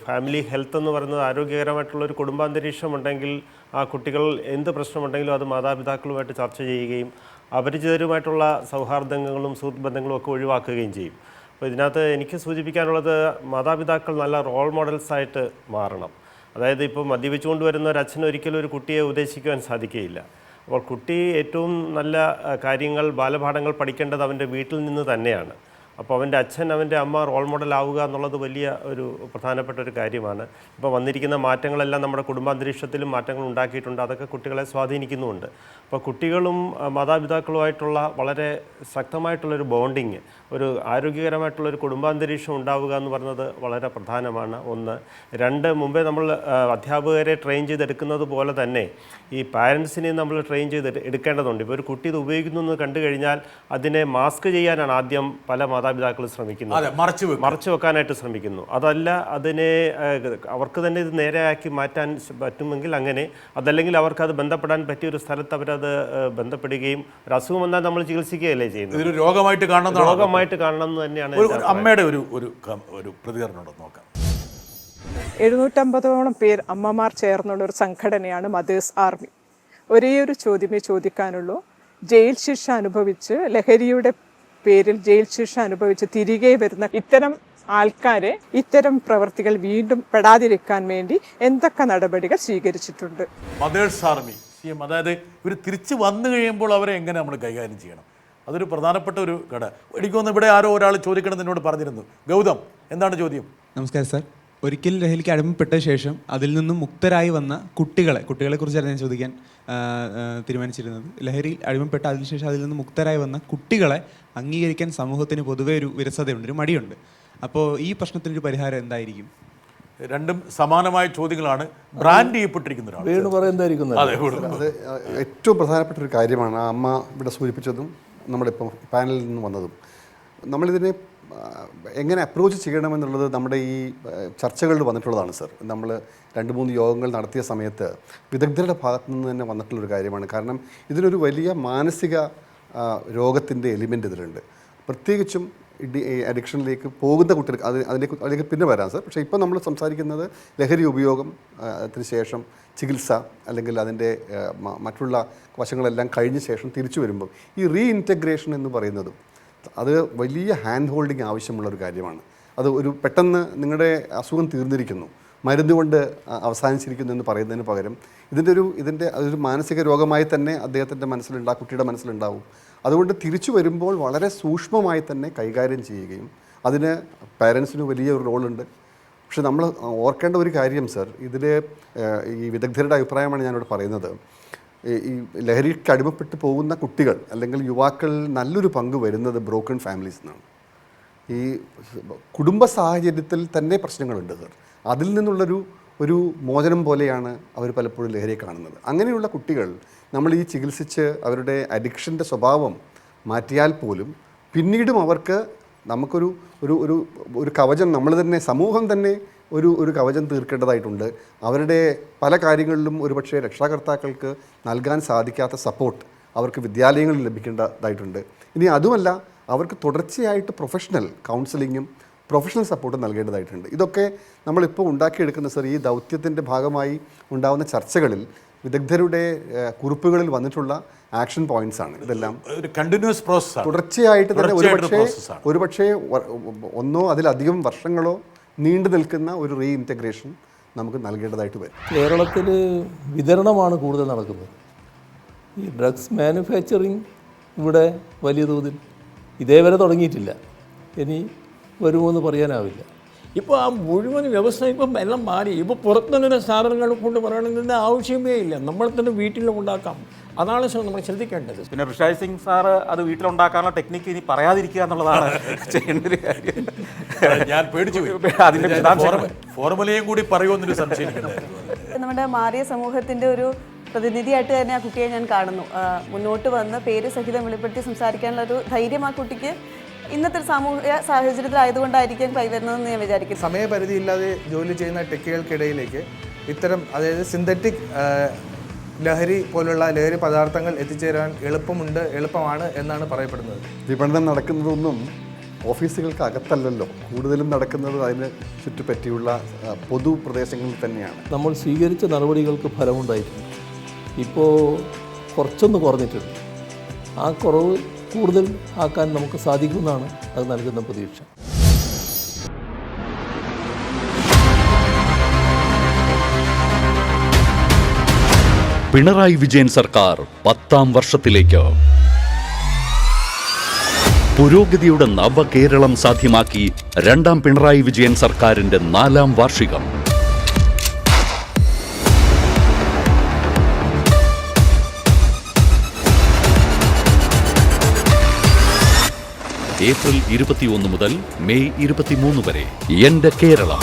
ഫാമിലി ഹെൽത്ത് എന്ന് പറയുന്നത് ആരോഗ്യകരമായിട്ടുള്ളൊരു കുടുംബാന്തരീക്ഷം ഉണ്ടെങ്കിൽ ആ കുട്ടികൾ എന്ത് പ്രശ്നമുണ്ടെങ്കിലും അത് മാതാപിതാക്കളുമായിട്ട് ചർച്ച ചെയ്യുകയും അപരിചിതരുമായിട്ടുള്ള സൗഹാർദ്ദങ്ങളും സുഹൃത്ത് ബന്ധങ്ങളും ഒക്കെ ഒഴിവാക്കുകയും ചെയ്യും. അപ്പോൾ ഇതിനകത്ത് എനിക്ക് സൂചിപ്പിക്കാനുള്ളത് മാതാപിതാക്കൾ നല്ല റോൾ മോഡൽസായിട്ട് മാറണം. അതായത് ഇപ്പോൾ മദ്യപിച്ചുകൊണ്ട് വരുന്ന ഒരു അച്ഛന് ഒരിക്കലും ഒരു കുട്ടിയെ ഉപദേശിക്കുവാൻ സാധിക്കുകയില്ല. അപ്പോൾ കുട്ടി ഏറ്റവും നല്ല കാര്യങ്ങൾ, ബാലപാഠങ്ങൾ പഠിക്കേണ്ടത് അവൻ്റെ വീട്ടിൽ നിന്ന് തന്നെയാണ്. അപ്പോൾ അവൻ്റെ അച്ഛൻ, അവൻ്റെ അമ്മ റോൾ മോഡൽ ആവുക എന്നുള്ളത് വലിയ ഒരു പ്രധാനപ്പെട്ട ഒരു കാര്യമാണ്. ഇപ്പോൾ വന്നിരിക്കുന്ന മാറ്റങ്ങളെല്ലാം നമ്മുടെ കുടുംബാന്തരീക്ഷത്തിലും മാറ്റങ്ങൾ ഉണ്ടാക്കിയിട്ടുണ്ട്. അതൊക്കെ കുട്ടികളെ സ്വാധീനിക്കുന്നുമുണ്ട്. അപ്പോൾ കുട്ടികളും മാതാപിതാക്കളുമായിട്ടുള്ള വളരെ ശക്തമായിട്ടുള്ളൊരു ബോണ്ടിങ്, ഒരു ആരോഗ്യകരമായിട്ടുള്ളൊരു കുടുംബാന്തരീക്ഷം ഉണ്ടാവുക എന്ന് പറയുന്നത് വളരെ പ്രധാനമാണ്. 1. 2, മുമ്പേ നമ്മൾ അധ്യാപകരെ ട്രെയിൻ ചെയ്തെടുക്കുന്നത് പോലെ തന്നെ ഈ പാരൻസിനെയും നമ്മൾ ട്രെയിൻ ചെയ്ത് എടുക്കേണ്ടതുണ്ട്. ഇപ്പോൾ ഒരു കുട്ടി ഇത് ഉപയോഗിക്കുന്നു എന്ന് കണ്ടു കഴിഞ്ഞാൽ അതിനെ മാസ്ക് ചെയ്യാനാണ് ആദ്യം പല മാതാപിതാക്കൾ ശ്രമിക്കുന്നത്, മറച്ചു വെക്കാനായിട്ട് ശ്രമിക്കുന്നു. അതല്ല, അതിനെ അവർക്ക് തന്നെ ഇത് നേരെയാക്കി മാറ്റാൻ പറ്റുമെങ്കിൽ അങ്ങനെ, അതല്ലെങ്കിൽ അവർക്കത് ബന്ധപ്പെടാൻ പറ്റിയൊരു സ്ഥലത്ത് അവരത് ബന്ധപ്പെടുകയും ഒരു അസുഖം വന്നാൽ നമ്മൾ ചികിത്സിക്കുകയല്ലേ ചെയ്യുന്നത്. ഇതൊരു രോഗമായിട്ട് കാണണം എന്ന് തന്നെയാണ് അമ്മയുടെ ഒരു പ്രതികരണം നോക്കാം. 750ഓളം പേർ അമ്മമാർ ചേർന്നുള്ള ഒരു സംഘടനയാണ് മദേഴ്സ് ആർമി. ഒരേ ഒരു ചോദ്യമേ ചോദിക്കാനുള്ളൂ. ജയിൽ ശിക്ഷ അനുഭവിച്ച്, ലഹരിയുടെ പേരിൽ ജയിൽ ശിക്ഷ അനുഭവിച്ച് തിരികെ വരുന്ന ഇത്തരം ആൾക്കാരെ ഇത്തരം പ്രവർത്തികൾ വീണ്ടും പെടാതിരിക്കാൻ വേണ്ടി എന്തൊക്കെ നടപടികൾ സ്വീകരിച്ചിട്ടുണ്ട്? മദേഴ്സ് ആർമി CM, അതായത് ഇവർ തിരിച്ച് വന്നു കഴിയുമ്പോൾ അവരെ എങ്ങനെ നമ്മൾ കൈകാര്യം ചെയ്യണം, അതൊരു പ്രധാനപ്പെട്ട ഒരു ഘട. എനിക്ക് തോന്നുന്നു ഇവിടെ ആരോ ഒരാൾ ചോദിക്കണം എന്നോട് പറഞ്ഞിരുന്നു. ഗൗതം, എന്താണ് ചോദ്യം? നമസ്കാരം സാർ. ഒരിക്കൽ ലഹരിക്ക് അടിമപ്പെട്ട ശേഷം അതിൽ നിന്നും മുക്തരായി വന്ന കുട്ടികളെക്കുറിച്ചാണ് ഞാൻ ചോദിക്കാൻ തീരുമാനിച്ചിരുന്നത്. ലഹരിയിൽ അടിമപ്പെട്ട അതിനുശേഷം അതിൽ നിന്ന് മുക്തരായി വന്ന കുട്ടികളെ അംഗീകരിക്കാൻ സമൂഹത്തിന് പൊതുവെ ഒരു വിരസതയുണ്ട്, ഒരു മടിയുണ്ട്. അപ്പോൾ ഈ പ്രശ്നത്തിനൊരു പരിഹാരം എന്തായിരിക്കും? രണ്ടും സമാനമായ ചോദ്യങ്ങളാണ്. ബ്രാൻഡ് ചെയ്യപ്പെട്ടിരിക്കുന്നതാണ്. അത് ഏറ്റവും പ്രധാനപ്പെട്ട ഒരു കാര്യമാണ്. ആ അമ്മ ഇവിടെ സൂചിപ്പിച്ചതും നമ്മുടെ ഇപ്പം പാനലിൽ നിന്ന് വന്നതും. നമ്മളിതിനെ എങ്ങനെ അപ്രോച്ച് ചെയ്യണമെന്നുള്ളത് നമ്മുടെ ഈ ചർച്ചകളിൽ വന്നിട്ടുള്ളതാണ് സർ. നമ്മൾ 2-3 യോഗങ്ങൾ നടത്തിയ സമയത്ത് വിദഗ്ധരുടെ ഭാഗത്തു നിന്ന് തന്നെ വന്നിട്ടുള്ളൊരു കാര്യമാണ്. കാരണം ഇതിനൊരു വലിയ മാനസിക രോഗത്തിൻ്റെ എലിമെൻ്റ് ഇതിലുണ്ട്. പ്രത്യേകിച്ചും അഡിക്ഷനിലേക്ക് പോകുന്ന കുട്ടികൾക്ക് അതിലേക്ക് പിന്നെ വരാം സർ. പക്ഷേ ഇപ്പോൾ നമ്മൾ സംസാരിക്കുന്നത് ലഹരി ഉപയോഗത്തിന് ശേഷം ചികിത്സ അല്ലെങ്കിൽ അതിൻ്റെ മറ്റുള്ള വശങ്ങളെല്ലാം കഴിഞ്ഞ ശേഷം തിരിച്ചു വരുമ്പോൾ ഈ റീഇൻറ്റഗ്രേഷൻ എന്ന് പറയുന്നതും അത് വലിയ ഹാൻഡ് ഹോൾഡിങ് ആവശ്യമുള്ള ഒരു കാര്യമാണ്. അത് ഒരു പെട്ടെന്ന് നിങ്ങളുടെ അസുഖം തീർന്നിരിക്കുന്നു, മരുന്ന് കൊണ്ട് അവസാനിച്ചിരിക്കുന്നു എന്ന് പറയുന്നതിന് പകരം അതൊരു മാനസിക രോഗമായി തന്നെ അദ്ദേഹത്തിൻ്റെ മനസ്സിലുണ്ടാകും, കുട്ടിയുടെ മനസ്സിലുണ്ടാവും. അതുകൊണ്ട് തിരിച്ചു വരുമ്പോൾ വളരെ സൂക്ഷ്മമായി തന്നെ കൈകാര്യം ചെയ്യുകയും അതിന് പാരൻസിന് വലിയ ഒരു റോളുണ്ട്. പക്ഷെ നമ്മൾ ഓർക്കേണ്ട ഒരു കാര്യം സർ, ഇതിൽ ഈ വിദഗ്ധരുടെ അഭിപ്രായമാണ് ഞാനിവിടെ പറയുന്നത്. ഈ ലഹരിക്ക് അടിമപ്പെട്ട് പോകുന്ന കുട്ടികൾ അല്ലെങ്കിൽ യുവാക്കൾ നല്ലൊരു പങ്ക് വരുന്നത് ബ്രോക്കൺ ഫാമിലീസ് നിന്നാണ്. ഈ കുടുംബ സാഹചര്യത്തിൽ തന്നെ പ്രശ്നങ്ങളുണ്ട് സർ. അതിൽ നിന്നുള്ളൊരു മോചനം പോലെയാണ് അവർ പലപ്പോഴും ലഹരിയെ കാണുന്നത്. അങ്ങനെയുള്ള കുട്ടികൾ നമ്മൾ ഈ ചികിത്സിച്ച് അവരുടെ അഡിക്ഷൻ്റെ സ്വഭാവം മാറ്റിയാൽ പോലും പിന്നീടും അവർക്ക് നമുക്കൊരു ഒരു കവചം നമ്മൾ തന്നെ സമൂഹം തന്നെ ഒരു കവചം തീർക്കേണ്ടതായിട്ടുണ്ട്. അവരുടെ പല കാര്യങ്ങളിലും ഒരുപക്ഷെ രക്ഷാകർത്താക്കൾക്ക് നൽകാൻ സാധിക്കാത്ത സപ്പോർട്ട് അവർക്ക് വിദ്യാലയങ്ങളിൽ ലഭിക്കേണ്ടതായിട്ടുണ്ട്. ഇനി അതുമല്ല, അവർക്ക് തുടർച്ചയായിട്ട് പ്രൊഫഷണൽ കൗൺസിലിങ്ങും പ്രൊഫഷണൽ സപ്പോർട്ടും നൽകേണ്ടതായിട്ടുണ്ട്. ഇതൊക്കെ നമ്മളിപ്പോൾ ഉണ്ടാക്കിയെടുക്കുന്ന സർ ഈ ദൗത്യത്തിൻ്റെ ഭാഗമായി ഉണ്ടാകുന്ന ചർച്ചകളിൽ വിദഗ്ധരുടെ കുറിപ്പുകളിൽ വന്നിട്ടുള്ള ആക്ഷൻ പോയിന്റ്സ് ആണ്. ഇതെല്ലാം ഒരു കണ്ടിന്യൂസ് പ്രോസസ്സാണ്. തുടർച്ചയായിട്ട് തന്നെ ഒരുപക്ഷെ 1 അതിലധികം വർഷങ്ങളോ നീണ്ടു നിൽക്കുന്ന ഒരു റീഇൻറ്റഗ്രേഷൻ നമുക്ക് നൽകേണ്ടതായിട്ട് വരും. കേരളത്തിൽ വിതരണമാണ് കൂടുതൽ നടക്കുന്നത്. ഈ ഡ്രഗ്സ് മാനുഫാക്ചറിങ് ഇവിടെ വലിയ തോതിൽ ഇതേവരെ തുടങ്ങിയിട്ടില്ല. ഇനി വരുമോ എന്ന് പറയാനാവില്ല. ഇപ്പോൾ ആ മുഴുവൻ വ്യവസ്ഥ ഇപ്പം എല്ലാം മാറി. ഇപ്പോൾ പുറത്തുനിന്ന് സാധനങ്ങൾ കൊണ്ട് പറയണമെന്നതിൻ്റെ ആവശ്യമേ ഇല്ല, നമ്മൾ തന്നെ വീട്ടിൽ ഉണ്ടാക്കാം. അതാണ് നമ്മൾ ശ്രദ്ധിക്കേണ്ടത്. പിന്നെ ഋഷായ് സിംഗ് സാറ് അത് വീട്ടിലുണ്ടാക്കാനുള്ള ടെക്നിക്ക് ഇനി പറയാതിരിക്കുക എന്നുള്ളതാണ് ചെയ്യേണ്ട ഒരു കാര്യം. ഞാൻ പേടിച്ചു അതിൻ്റെ ഫോർമുലയും കൂടി പറയുമെന്നൊരു സംശയം. നമ്മുടെ മാറിയ സമൂഹത്തിൻ്റെ ഒരു പ്രതിനിധിയായിട്ട് തന്നെ ആ കുട്ടിയെ ഞാൻ കാണുന്നു. മുന്നോട്ട് വന്ന് പേര് സഹിതം വെളിപ്പെടുത്തി സംസാരിക്കാനുള്ള ഒരു ധൈര്യം ആ കുട്ടിക്ക് ഇന്നത്തെ സാമൂഹിക സാഹചര്യത്തിലായതുകൊണ്ടായിരിക്കും കൈവരുന്നതെന്ന് ഞാൻ വിചാരിക്കുന്നു. സമയപരിധിയില്ലാതെ ജോലി ചെയ്യുന്ന ടെക്കുകൾക്കിടയിലേക്ക് ഇത്തരം അതായത് സിന്തറ്റിക് ലഹരി പോലുള്ള ലഹരി പദാർത്ഥങ്ങൾ എത്തിച്ചേരാൻ എളുപ്പമാണ് എന്നാണ് പറയപ്പെടുന്നത്. വിപണനം നടക്കുന്നതൊന്നും ഓഫീസുകൾക്ക് അകത്തല്ലല്ലോ, കൂടുതലും നടക്കുന്നത് അതിന് ചുറ്റുപറ്റിയുള്ള പൊതുപ്രദേശങ്ങളിൽ തന്നെയാണ്. നമ്മൾ സ്വീകരിച്ച നടപടികൾക്ക് ഫലമുണ്ടായിട്ടുണ്ട്. ഇപ്പോൾ കുറച്ചൊന്ന് കുറഞ്ഞിട്ടുണ്ട്. ആ കുറവ് കൂടുതൽ ആക്കാൻ നമുക്ക് സാധിക്കുമെന്നാണ് അത് നൽകുന്ന പ്രതീക്ഷ. പിണറായി വിജയൻ സർക്കാർ 10ാം വർഷത്തിലേക്ക്. പുരോഗതിയുടെ നവകേരളം സാധ്യമാക്കി 2ാം പിണറായി വിജയൻ സർക്കാരിന്റെ 4ാം വാർഷികം. ഏപ്രിൽ 21 മുതൽ മെയ് 23 വരെ എന്റെ കേരളം.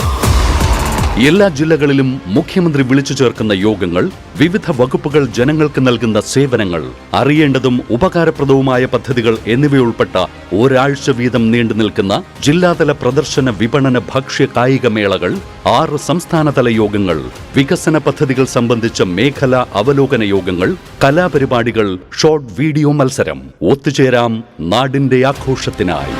എല്ലാ ജില്ലകളിലും മുഖ്യമന്ത്രി വിളിച്ചു ചേർക്കുന്ന യോഗങ്ങൾ, വിവിധ വകുപ്പുകൾ ജനങ്ങൾക്ക് നൽകുന്ന സേവനങ്ങൾ, അറിയേണ്ടതും ഉപകാരപ്രദവുമായ പദ്ധതികൾ എന്നിവയുൾപ്പെട്ട ഒരാഴ്ച വീതം നീണ്ടു നിൽക്കുന്ന ജില്ലാതല പ്രദർശന വിപണന ഭക്ഷ്യ കായിക മേളകൾ, 6 സംസ്ഥാനതല യോഗങ്ങൾ, വികസന പദ്ധതികൾ സംബന്ധിച്ച മേഖലാ അവലോകന യോഗങ്ങൾ, കലാപരിപാടികൾ, ഷോർട്ട് വീഡിയോ മത്സരം. ഒത്തുചേരാം നാടിന്റെ ആഘോഷത്തിനായി.